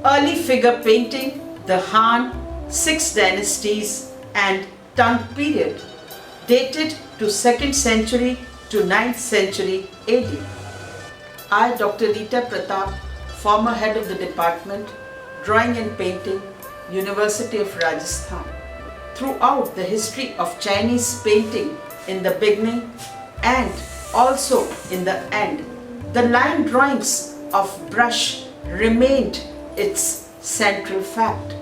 Early figure painting, the Han, 6 dynasties and Tang period, dated to 2nd century to 9th century AD. I, Dr. Rita Pratap, former head of the department, Drawing and Painting, University of Rajasthan. Throughout the history of Chinese painting in the beginning and also in the end, the line drawings of brush remained its central fact.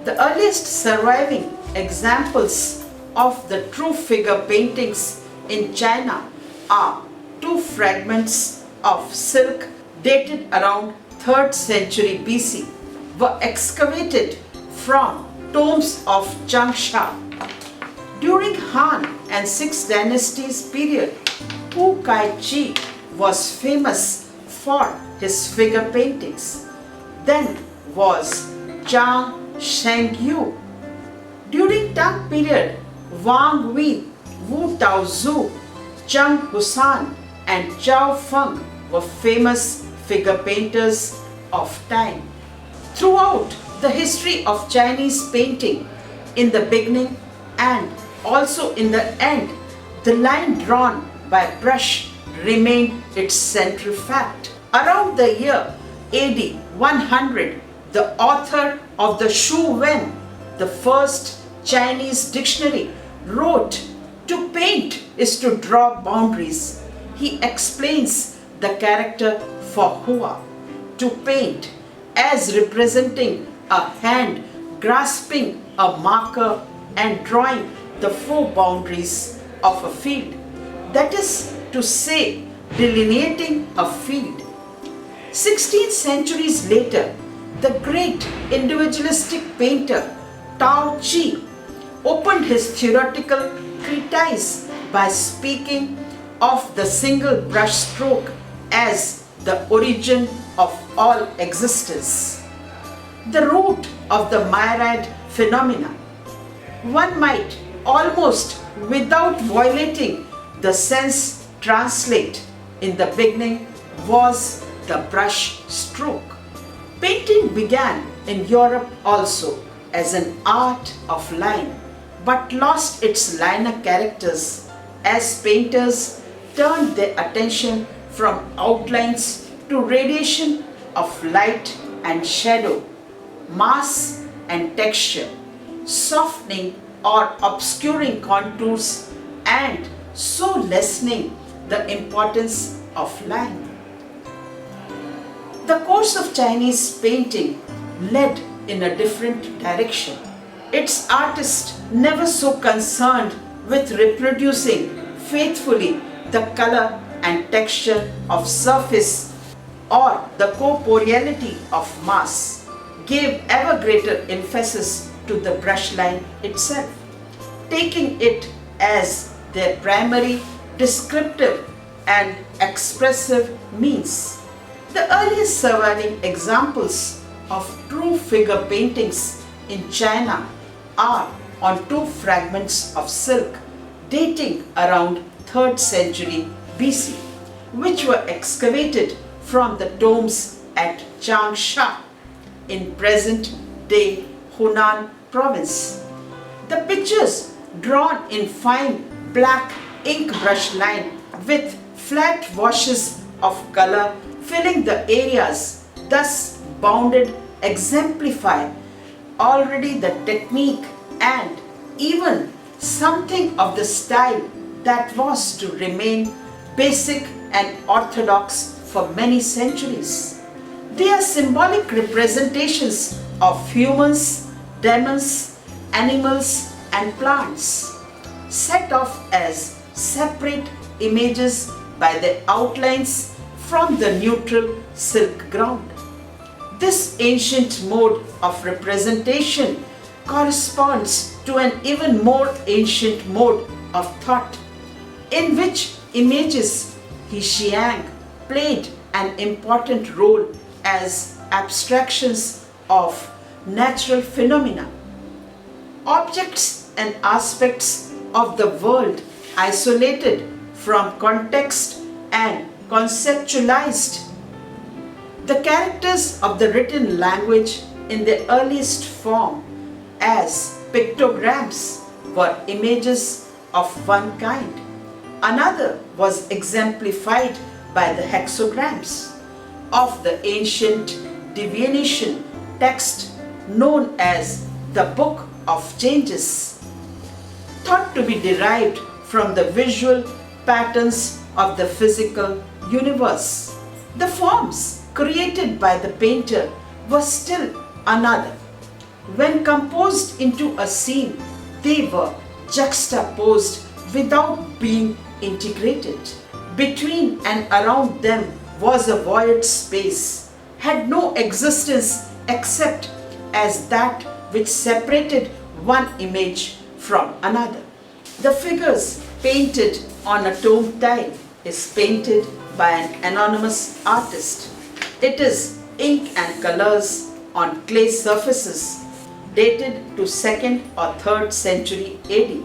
The earliest surviving examples of the true figure paintings in China are 2 fragments of silk dated around 3rd century BC, were excavated from tombs of Changsha. During Han and 6 dynasties period, Hu Kai-chi was famous for his figure paintings. Then was Zhang Shengyu. During Tang period, Wang Wei, Wu Taozu, Zheng Husan and Zhao Feng were famous figure painters of time. Throughout the history of Chinese painting, in the beginning and also in the end, the line drawn by brush remained its central fact. Around the year AD 100, the author of the Shu Wen, the first Chinese dictionary, wrote, "To paint is to draw boundaries." He explains the character for Hua, to paint, as representing a hand grasping a marker and drawing the 4 boundaries of a field. That is to say, delineating a field. 16 centuries later, the great individualistic painter Tao Chi opened his theoretical treatise by speaking of the single brush stroke as the origin of all existence, the root of the myriad phenomena. One might almost without violating the sense translate, in the beginning was the brush stroke. Painting began in Europe also as an art of line, but lost its liner characters as painters turned their attention from outlines to radiation of light and shadow, mass and texture, softening or obscuring contours, and so lessening the importance of line. The course of Chinese painting led in a different direction. Its artists never so concerned with reproducing faithfully the color and texture of surface or the corporeality of mass, gave ever greater emphasis to the brush line itself, taking it as their primary descriptive and expressive means. The earliest surviving examples of true figure paintings in China are on 2 fragments of silk dating around 3rd century BC, which were excavated from the tombs at Changsha in present-day Hunan province. The pictures, drawn in fine black ink brush line with flat washes of color filling the areas thus bounded, exemplify already the technique and even something of the style that was to remain basic and orthodox for many centuries. They are symbolic representations of humans, demons, animals and plants, set off as separate images by their outlines from the neutral silk ground. This ancient mode of representation corresponds to an even more ancient mode of thought, in which images Xiang played an important role as abstractions of natural phenomena, objects and aspects of the world isolated from context and conceptualized. The characters of the written language in their earliest form as pictograms were images of one kind. Another was exemplified by the hexagrams of the ancient divination text known as the Book of Changes, thought to be derived from the visual patterns of the physical universe. The forms created by the painter were still another. When composed into a scene, they were juxtaposed without being integrated. Between and around them was a void space, had no existence except as that which separated one image from another. The figures painted on a tome tile is painted by an anonymous artist. It is ink and colors on clay surfaces dated to 2nd or 3rd century AD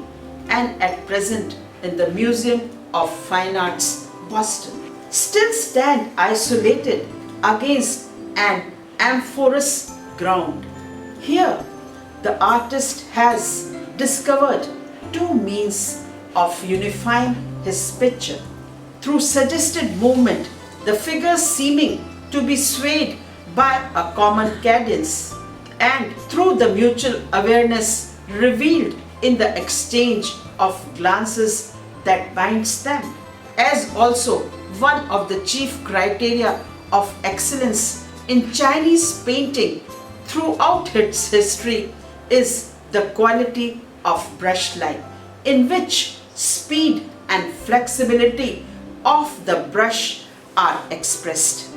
and at present in the Museum of Fine Arts, Boston, still stand isolated against an amorphous ground. Here, the artist has discovered two means of unifying his picture. Through suggested movement, the figures seeming to be swayed by a common cadence, and through the mutual awareness revealed in the exchange of glances that binds them, as also one of the chief criteria of excellence in Chinese painting throughout its history is the quality of brush line, in which speed and flexibility of the brush are expressed.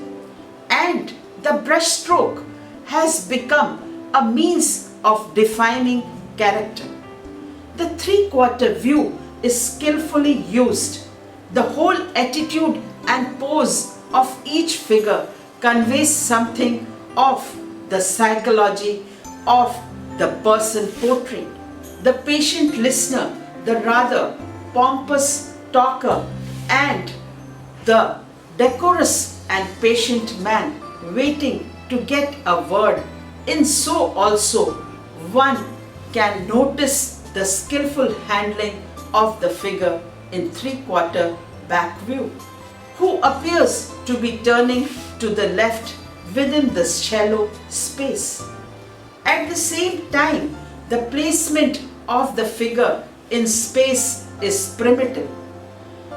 And the brush stroke has become a means of defining character. The three-quarter view is skillfully used. The whole attitude and pose of each figure conveys something of the psychology of the person portrayed. The patient listener, the rather pompous talker, and the decorous and patient man waiting to get a word. In so also one can notice the skillful handling of the figure in three-quarter back view, who appears to be turning to the left within the shallow space. At the same time, the placement of the figure in space is primitive.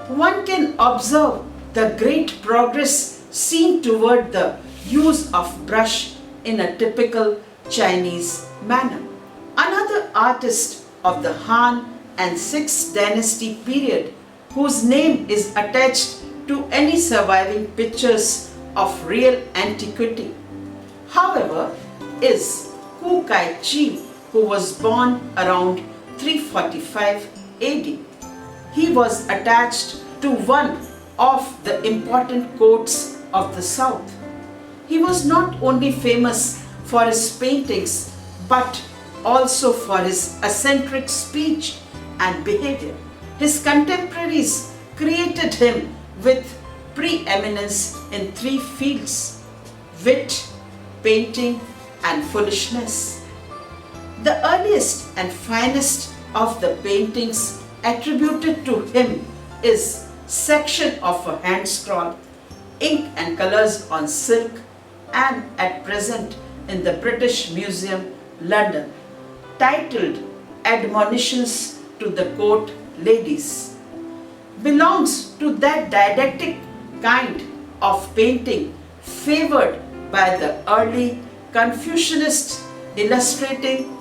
One can observe the great progress seen toward the use of brush in a typical Chinese manner. Another artist of the Han and 6th Dynasty period, whose name is attached to any surviving pictures of real antiquity, however, is Hu Kai-chi, who was born around 345 AD. He was attached to one of the important courts of the south. He was not only famous for his paintings but also for his eccentric speech and behavior. His contemporaries created him with preeminence in three fields: wit, painting, and foolishness. The earliest and finest of the paintings attributed to him is section of a hand scroll, ink and colors on silk, and at present in the British Museum, London, titled Admonitions to the Court Ladies. Belongs to that didactic kind of painting favored by the early Confucianists, illustrating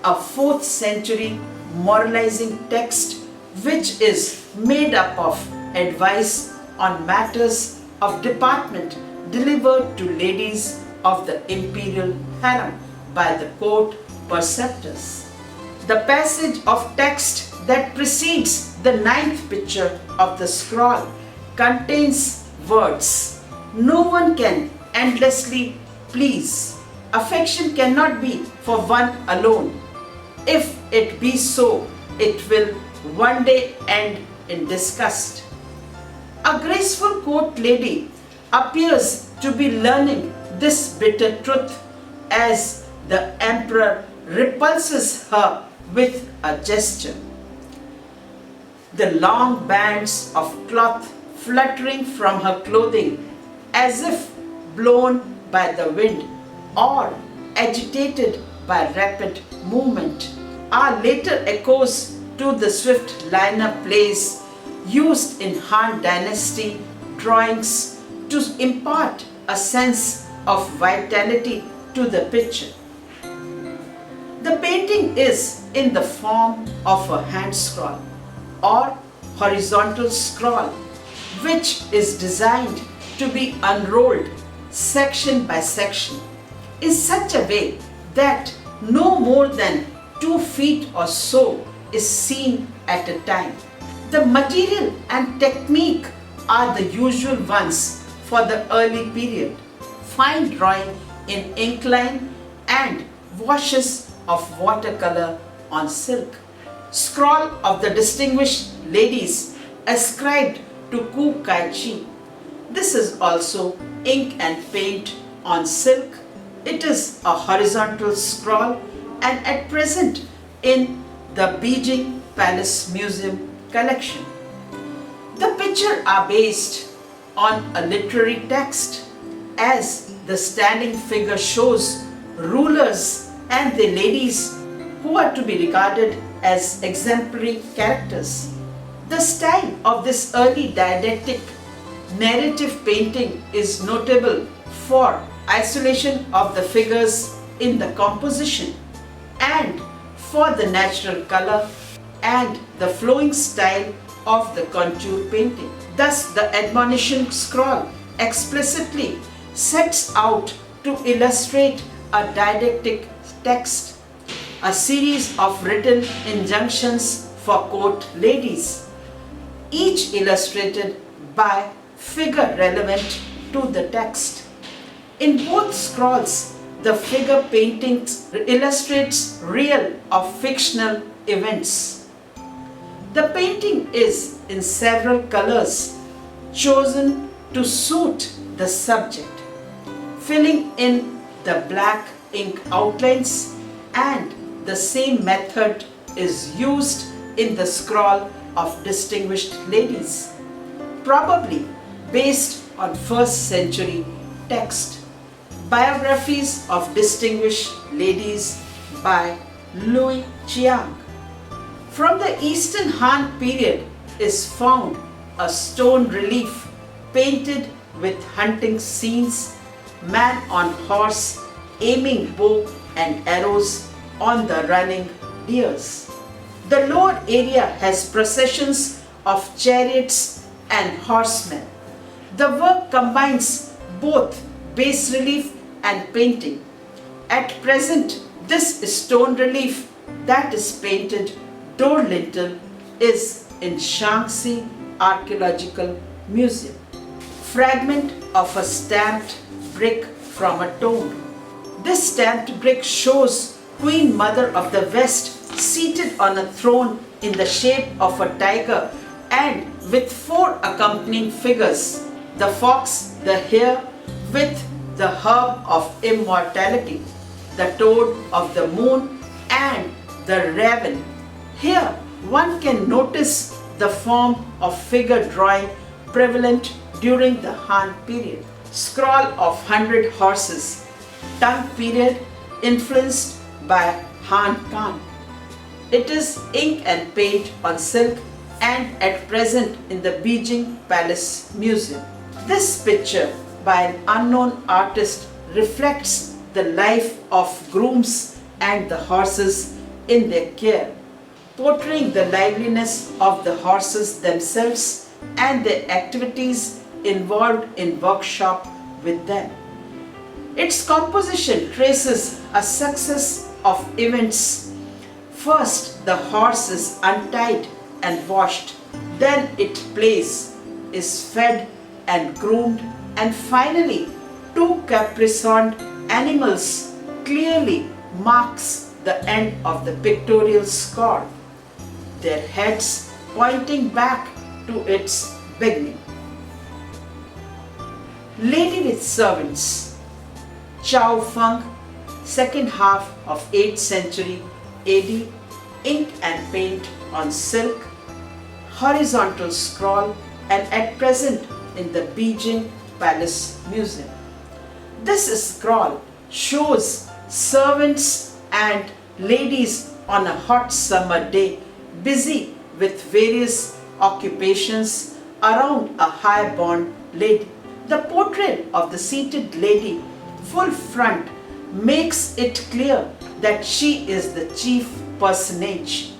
a 4th century moralizing text which is made up of advice on matters of department delivered to ladies of the imperial harem by the court preceptors. The passage of text that precedes the 9th picture of the scroll contains words: "No one can endlessly please. Affection cannot be for one alone. If it be so, it will one day end in disgust." A graceful court lady appears to be learning this bitter truth as the emperor repulses her with a gesture. The long bands of cloth fluttering from her clothing as if blown by the wind or agitated by rapid movement are later echoes to the swift liner plays used in Han Dynasty drawings to impart a sense of vitality to the picture. The painting is in the form of a hand scroll or horizontal scroll, which is designed to be unrolled section by section in such a way that no more than 2 feet or so is seen at a time. The material and technique are the usual ones for the early period: fine drawing in ink line and washes of watercolor on silk. Scroll of the distinguished ladies ascribed to Ku Kai Chi. This is also ink and paint on silk. It is a horizontal scroll and at present in the Beijing Palace Museum collection. The pictures are based on a literary text, as the standing figure shows rulers and the ladies who are to be regarded as exemplary characters. The style of this early didactic narrative painting is notable for isolation of the figures in the composition and for the natural color and the flowing style of the contour painting. Thus, the admonition scroll explicitly sets out to illustrate a didactic text, a series of written injunctions for court ladies, each illustrated by figure relevant to the text. In both scrolls, the figure paintings illustrates real or fictional events. The painting is in several colors chosen to suit the subject, filling in the black ink outlines, and the same method is used in the scroll of distinguished ladies, probably based on 1st century text. Biographies of distinguished ladies by Louis Chiang. From the Eastern Han period is found a stone relief painted with hunting scenes, man on horse aiming bow and arrows on the running deers. The lower area has processions of chariots and horsemen. The work combines both bas relief and painting. At present, this stone relief that is painted door lintel is in Shaanxi Archaeological Museum. Fragment of a stamped brick from a tomb. This stamped brick shows Queen Mother of the West seated on a throne in the shape of a tiger and with 4 accompanying figures: the fox, the hare with the herb of immortality, the toad of the moon, and the raven. Here one can notice the form of figure drawing prevalent during the Han period. Scroll of 100 horses, Tang period, influenced by Han Khan. It is ink and paint on silk and at present in the Beijing Palace Museum. This picture by an unknown artist reflects the life of grooms and the horses in their care, portraying the liveliness of the horses themselves and their activities involved in workshop with them. Its composition traces a success of events. First, the horse is untied and washed, then it plays, is fed and groomed, and finally 2 caparisoned animals clearly marks the end of the pictorial score, their heads pointing back to its beginning. Lady with Servants, Chow Feng, second half of 8th century AD, ink and paint on silk, horizontal scroll, and at present in the Beijing Palace Museum. This scroll shows servants and ladies on a hot summer day busy with various occupations around a high-born lady. The portrait of the seated lady, full front, makes it clear that she is the chief personage.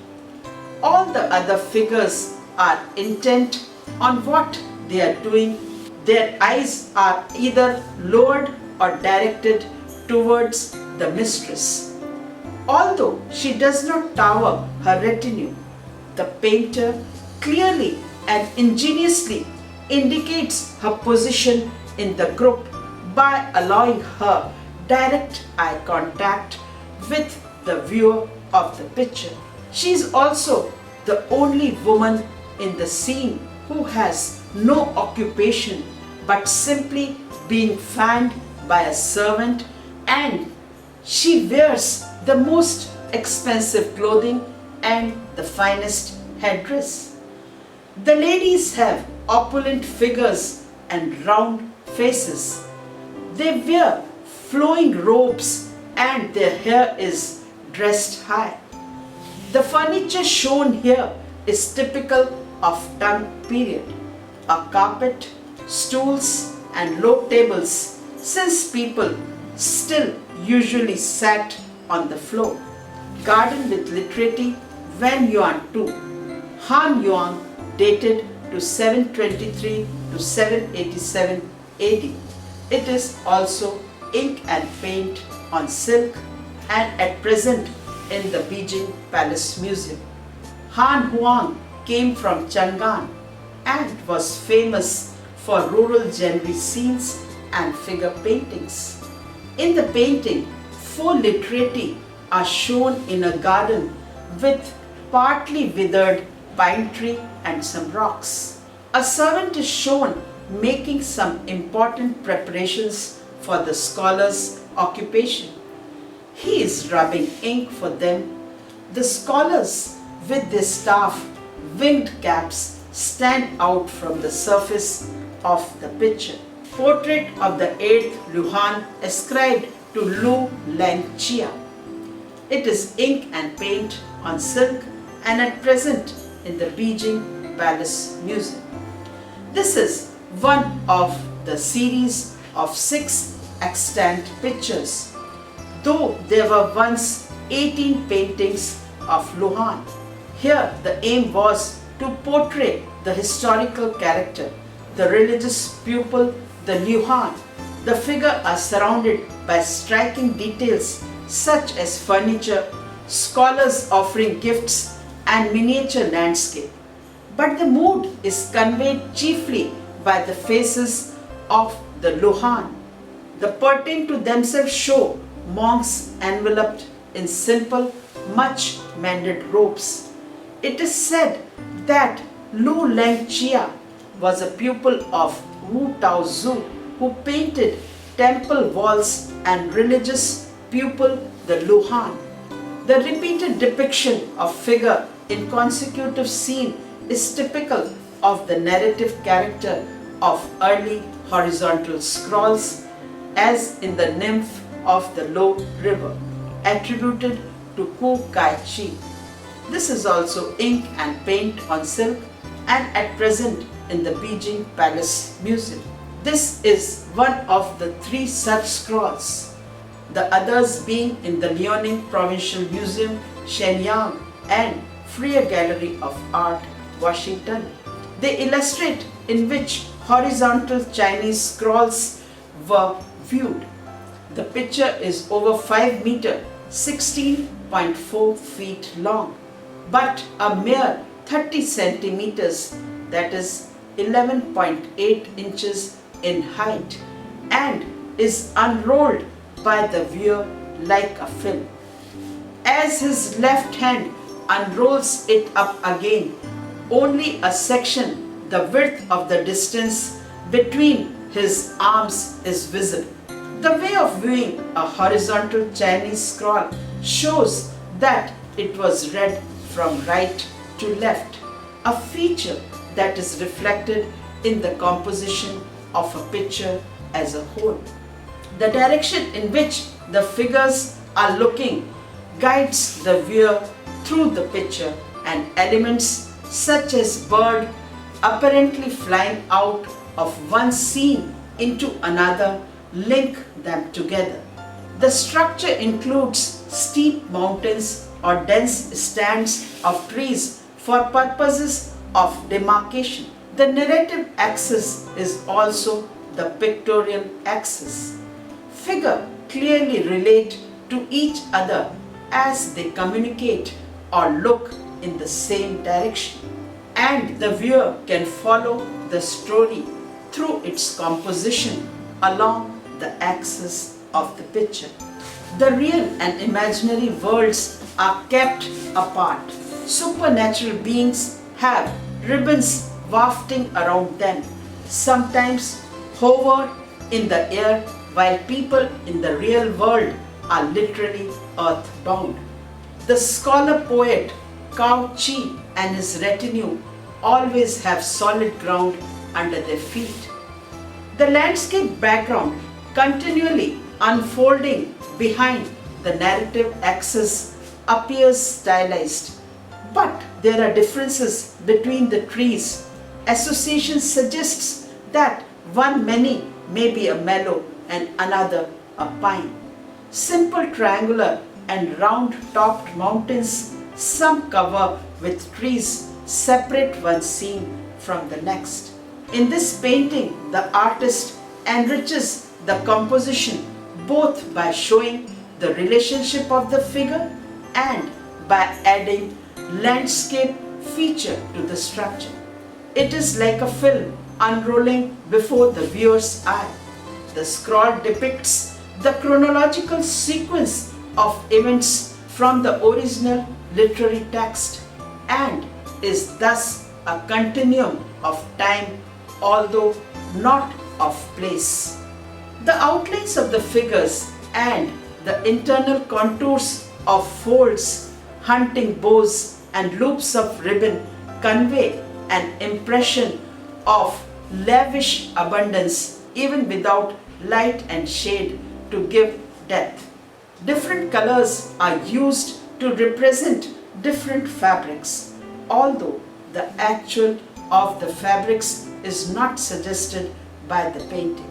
All the other figures are intent on what they are doing. Their eyes are either lowered or directed towards the mistress. Although she does not tower her retinue, the painter clearly and ingeniously indicates her position in the group by allowing her direct eye contact with the viewer of the picture. She is also the only woman in the scene who has no occupation but simply being fanned by a servant, and she wears the most expensive clothing and the finest headdress. The ladies have opulent figures and round faces. They wear flowing robes and their hair is dressed high. The furniture shown here is typical of Tang period. A carpet, stools and low tables, since people still usually sat on the floor. Garden with literati Wen Yuan II, Han Yuan, dated to 723 to 787 AD. It is also ink and paint on silk and at present in the Beijing Palace Museum. Han Huang came from Chang'an and was famous for rural genre scenes and figure paintings. In the painting, 4 literati are shown in a garden with partly withered pine tree and some rocks. A servant is shown making some important preparations for the scholar's occupation. He is rubbing ink for them. The scholars with their staff, winged caps, stand out from the surface of the picture. Portrait of the 8th Liu Han ascribed to Lu Lengqia. It is ink and paint on silk and at present in the Beijing Palace Museum. This is one of the series of 6 extant pictures, though there were once 18 paintings of Liu Han. Here the aim was to portray the historical character, the religious pupil, the Liu Han. The figures are surrounded by striking details such as furniture, scholars offering gifts and miniature landscape. But the mood is conveyed chiefly by the faces of the Liu Han. The pertain to themselves show monks enveloped in simple, much mended robes. It is said that Lu Lengqia was a pupil of Wu Taozu, who painted temple walls, and religious pupil the Liu Han. The repeated depiction of figure in consecutive scene is typical of the narrative character of early horizontal scrolls, as in the nymph of the Low River, attributed to Ku Kai Chi. This is also ink and paint on silk and at present in the Beijing Palace Museum. This is one of the 3 such scrolls, the others being in the Liaoning Provincial Museum, Shenyang, and Freer Gallery of Art, Washington. They illustrate in which horizontal Chinese scrolls were viewed. The picture is over 5 meter, 16.4 feet long, but a mere 30 centimeters, that is 11.8 inches in height, and is unrolled by the viewer like a film. As his left hand unrolls it up again, only a section the width of the distance between his arms is visible. The way of viewing a horizontal Chinese scroll shows that it was read from right to left, a feature that is reflected in the composition of a picture as a whole. The direction in which the figures are looking guides the viewer through the picture, and elements such as bird apparently flying out of one scene into another link them together. The structure includes steep mountains or dense stands of trees for purposes of demarcation. The narrative axis is also the pictorial axis. Figures clearly relate to each other as they communicate or look in the same direction, and the viewer can follow the story through its composition along the axis of the picture. The real and imaginary worlds are kept apart. Supernatural beings have ribbons wafting around them, sometimes hover in the air, while people in the real world are literally earthbound. The scholar poet Cao Chi and his retinue always have solid ground under their feet. The landscape background continually unfolding behind the narrative axis appears stylized, but there are differences between the trees. Association suggests that one many may be a mallow and another a pine. Simple triangular and round-topped mountains, some cover with trees, separate one scene from the next. In this painting, the artist enriches the composition both by showing the relationship of the figure and by adding landscape feature to the structure. It is like a film unrolling before the viewer's eye. The scroll depicts the chronological sequence of events from the original literary text and is thus a continuum of time, although not of place. The outlines of the figures and the internal contours of folds, hunting bows and loops of ribbon convey an impression of lavish abundance even without light and shade to give depth. Different colors are used to represent different fabrics, although the actual of the fabrics is not suggested by the painting.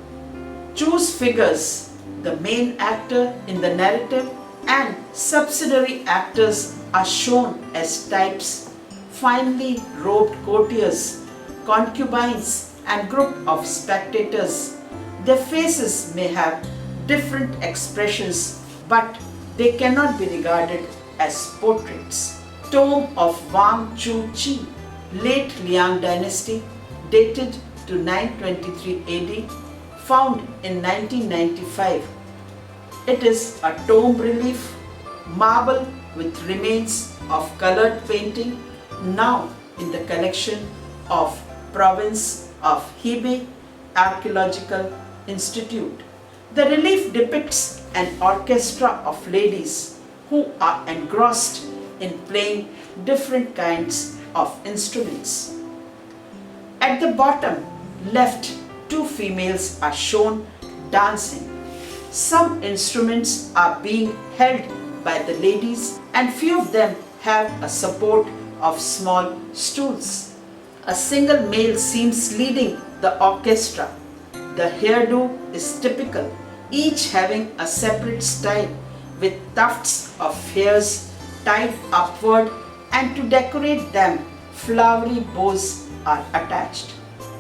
Choose figures. The main actor in the narrative and subsidiary actors are shown as types, finely robed courtiers, concubines, and group of spectators. Their faces may have different expressions, but they cannot be regarded as portraits. Tomb of Wang Chu Chi, late Liang Dynasty, dated to 923 AD, found in 1995. It is a tomb relief, marble with remains of colored painting, now in the collection of Province of Hebei Archaeological Institute. The relief depicts an orchestra of ladies who are engrossed in playing different kinds of instruments. At the bottom left, two females are shown dancing. Some instruments are being held by the ladies and few of them have a support of small stools. A single male seems leading the orchestra. The hairdo is typical, each having a separate style with tufts of hairs tied upward, and to decorate them, flowery bows are attached.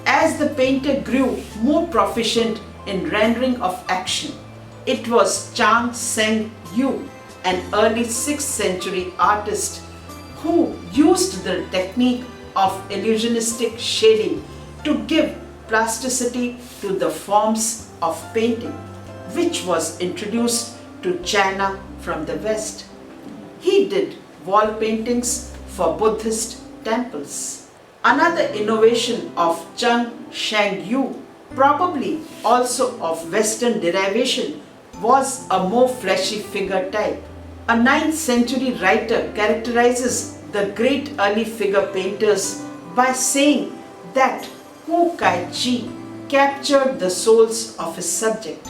As the painter grew more proficient in rendering of action, it was Chang Seng Yu, an early 6th century artist, who used the technique of illusionistic shading to give plasticity to the forms of painting, which was introduced to China from the West. He did wall paintings for Buddhist temples. Another innovation of Chang Sheng Yu probably also of Western derivation, was a more fleshy figure type. A 9th century writer characterizes the great early figure painters by saying that Hu Kai Chi captured the souls of his subject.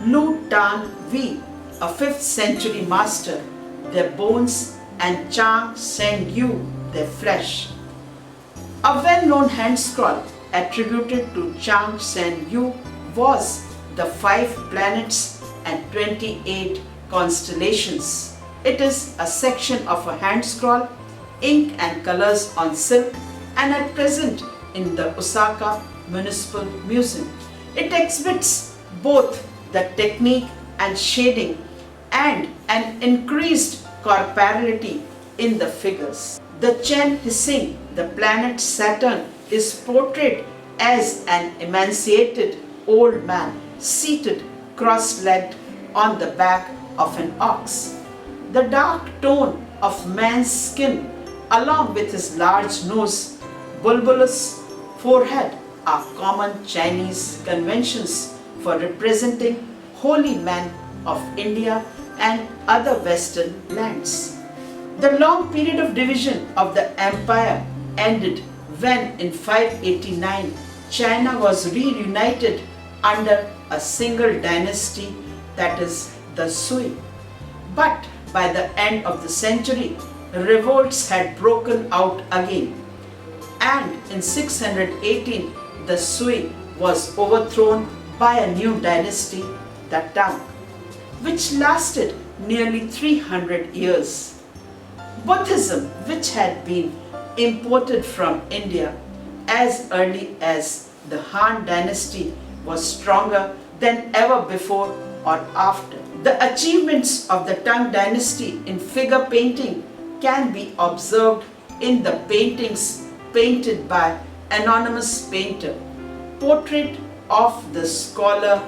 Lu Tan Vi, a 5th century master, their bones, and Chang Sen Yu, their flesh. A well-known hand scroll attributed to Chang Sen Yu was the 5 planets and 28 constellations. It is a section of a hand scroll, ink and colors on silk, and at present in the Osaka Municipal Museum. It exhibits both the technique and shading and an increased corporeality in the figures. The Chen Hsing, the planet Saturn, is portrayed as an emaciated old man seated cross-legged on the back of an ox. The dark tone of man's skin, along with his large nose, bulbous forehead, are common Chinese conventions for representing holy men of India and other Western lands. The long period of division of the empire ended when in 589 China was reunited under a single dynasty, that is the Sui. But by the end of the century, revolts had broken out again, and in 618 the Sui was overthrown by a new dynasty, the Tang, which lasted nearly 300 years. Buddhism, which had been imported from India as early as the Han dynasty, was stronger than ever before or after. The achievements of the Tang dynasty in figure painting can be observed in the paintings painted by anonymous painter, portrait of the scholar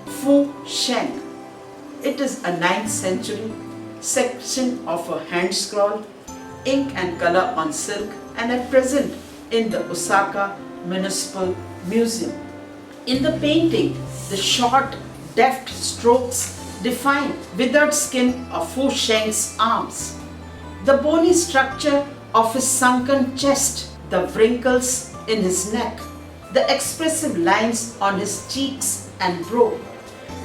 Fu Sheng. It is a 9th century section of a hand scroll, ink and color on silk, and at present in the Osaka Municipal Museum. In the painting, the short, deft strokes define withered skin of Fu Sheng's arms, the bony structure of his sunken chest, the wrinkles in his neck, the expressive lines on his cheeks and brow.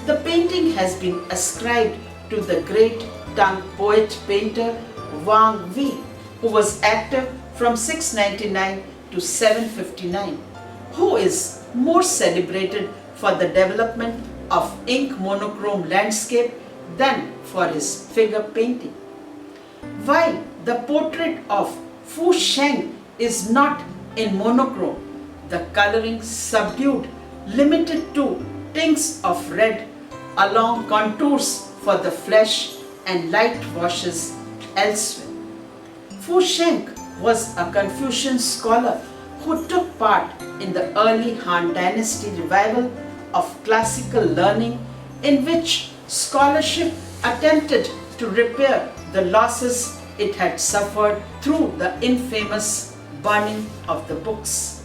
The painting has been ascribed to the great Tang poet-painter Wang Wi, who was active from 699 to 759, who is more celebrated for the development of ink monochrome landscape than for his figure painting. While the portrait of Fu Sheng is not in monochrome, the coloring subdued, limited to tints of red along contours for the flesh and light washes elsewhere. Fu Sheng was a Confucian scholar who took part in the early Han Dynasty revival of classical learning, in which scholarship attempted to repair the losses it had suffered through the infamous burning of the books.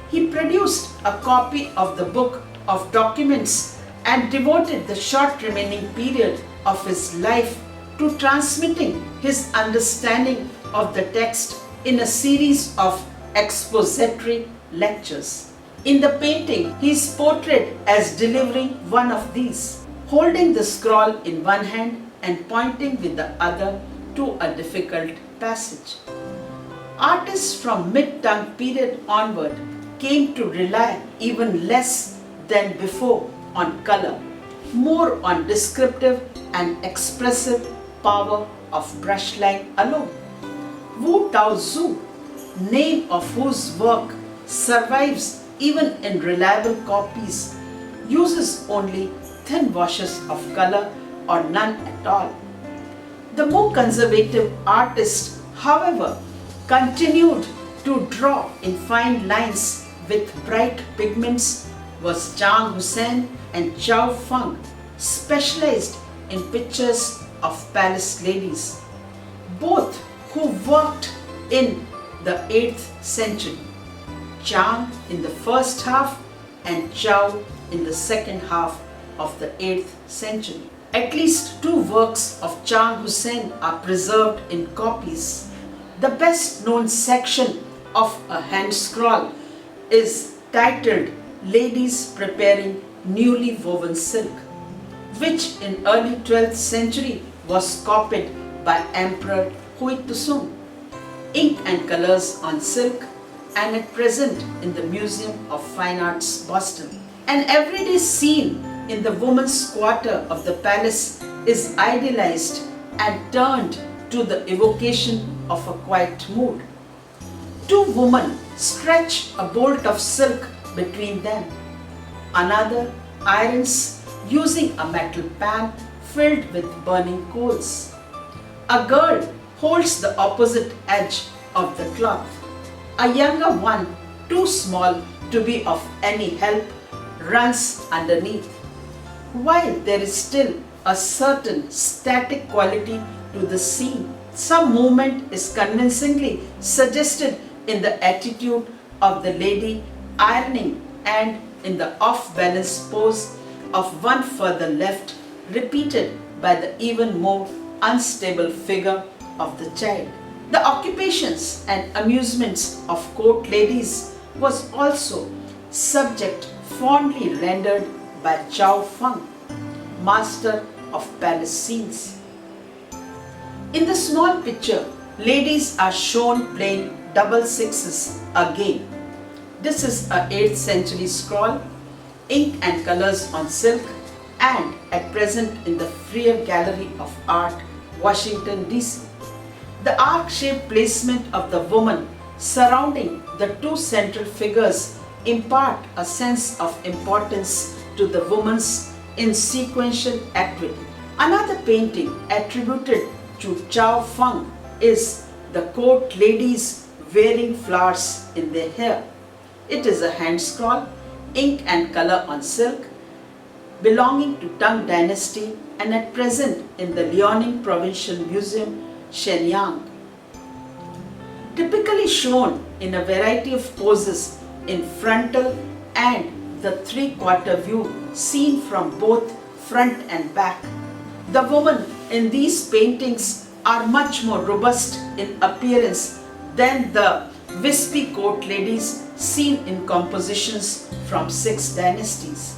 He produced a copy of the Book of Documents and devoted the short remaining period of his life to transmitting his understanding of the text in a series of expository lectures. In the painting, he is portrayed as delivering one of these, holding the scroll in one hand and pointing with the other to a difficult passage. Artists from mid-Tang period onward came to rely even less than before on color, more on descriptive and expressive power of brushline alone. Wu Taozu, name of whose work survives even in reliable copies, uses only thin washes of color or none at all. The more conservative artist, however, continued to draw in fine lines with bright pigments was Zhang Hussein and Chow Feng, specialized in pictures of palace ladies, both who worked in the 8th century. Zhang in the first half and Zhao in the second half of the 8th century. At least 2 works of Chang Hussein are preserved in copies. The best known section of a hand scroll is titled Ladies Preparing Newly Woven Silk, which in early 12th century was copied by Emperor Huituzong. Ink and colors on silk, and at present in the Museum of Fine Arts, Boston. An everyday scene in the women's quarter of the palace is idealized and turned to the evocation of a quiet mood. 2 women stretch a bolt of silk between them. Another irons using a metal pan filled with burning coals. A girl holds the opposite edge of the cloth. A younger one, too small to be of any help, runs underneath. While there is still a certain static quality to the scene, some movement is convincingly suggested in the attitude of the lady ironing and in the off-balance pose of one further left, repeated by the even more unstable figure of the child. The occupations and amusements of court ladies was also subject fondly rendered by Zhao Feng, master of palace scenes. In the small picture, ladies are shown playing double sixes again. This is a 8th century scroll, ink and colors on silk, and at present in the Freer Gallery of Art, Washington, D.C. The arc-shaped placement of the woman surrounding the 2 central figures impart a sense of importance to the woman's insequential activity. Another painting attributed to Zhao Feng is the court ladies wearing flowers in their hair. It is a hand scroll, ink and color on silk, belonging to Tang Dynasty and at present in the Liaoning Provincial Museum, Shenyang. Typically shown in a variety of poses in frontal and the 3/4 view seen from both front and back. The women in these paintings are much more robust in appearance than the wispy court ladies seen in compositions from 6 dynasties.